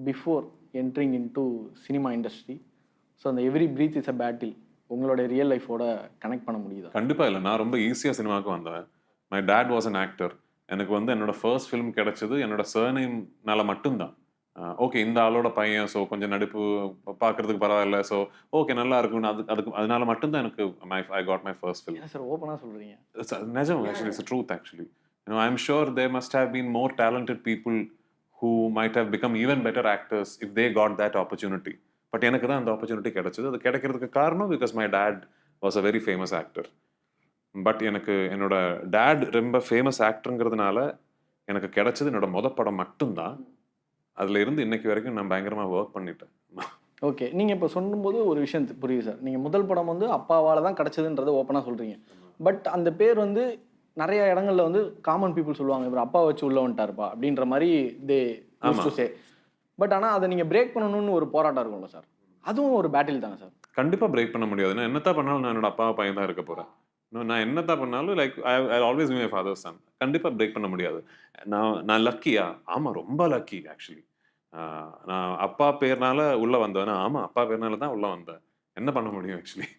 Before entering into cinema industry, so அந்த every breath is a battle உங்களோட real லைஃபோட connect பண்ண முடியுதா? கண்டிப்பா இல்லை. நான் ரொம்ப ஈஸியா சினிமாவுக்கு வந்தேன். My dad was an actor. எனக்கு வந்து என்னோட ஃபர்ஸ்ட் ஃபிலிம் கிடைச்சது என்னோட சர்நேம்னால மட்டும்தான். ஓகே இந்த ஆளோட பையன், ஸோ கொஞ்சம் நடிப்பு பார்க்கறதுக்கு பரவாயில்ல, ஸோ ஓகே நல்லா இருக்கும்னு அதுக்கு அதனால மட்டும்தான் எனக்கு I got my first film. என்ன சார் ஓப்பனாக சொல்கிறீங்க? நிஜம் actually, it's truth actually. I am sure there must have been more talented people who might have become even better actors if they got that opportunity. But எனக்கு தான் அந்த opportunity கிடைச்சது. அது கிடைக்கிறதுக்கு காரணம் because my dad was a very famous actor. But எனக்கு என்னோட date ரொம்ப ஃபேமஸ் ஆக்டருங்கிறதுனால எனக்கு கிடைச்சது என்னோட படம் மட்டும்தான். அதுல இருந்து இன்னைக்கு வரைக்கும் நான் பயங்கரமா ஒர்க் பண்ணிட்டேன். ஓகே, நீங்கள் இப்போ சொல்லும்போது ஒரு விஷயம் புரியுது சார். நீங்கள் முதல் படம் வந்து அப்பாவால் தான் கிடச்சதுன்றதை ஓப்பனாக சொல்கிறீங்க. பட் அந்த பேர் வந்து நிறைய இடங்கள்ல வந்து காமன் பீப்புள் சொல்லுவாங்க, இவர் அப்பா வச்சு உள்ள வந்துட்டாருப்பா அப்படின்ற மாதிரி they use to say. But ஆனால் அதை நீங்கள் பிரேக் பண்ணணும்னு ஒரு போராட்டம் இருக்கும்ல சார், அதுவும் ஒரு பேட்டில் தானே சார்? கண்டிப்பா பிரேக் பண்ண முடியாது. நான் என்னத்தான் பண்ணாலும் நான் என்னோட அப்பா பையன் தான் இருக்க போறேன். நான் என்னத்தான் பண்ணாலும் like I always be my father's son. கண்டிப்பா பிரேக் பண்ண முடியாது. நான் லக்கியா? ஆமா, ரொம்ப லக்கி ஆக்சுவலி. நான் அப்பா பேர்னால உள்ள வந்தேன். ஆமா, அப்பா பேர்னால தான் உள்ள வந்தேன். என்ன பண்ண முடியும் ஆக்சுவலி?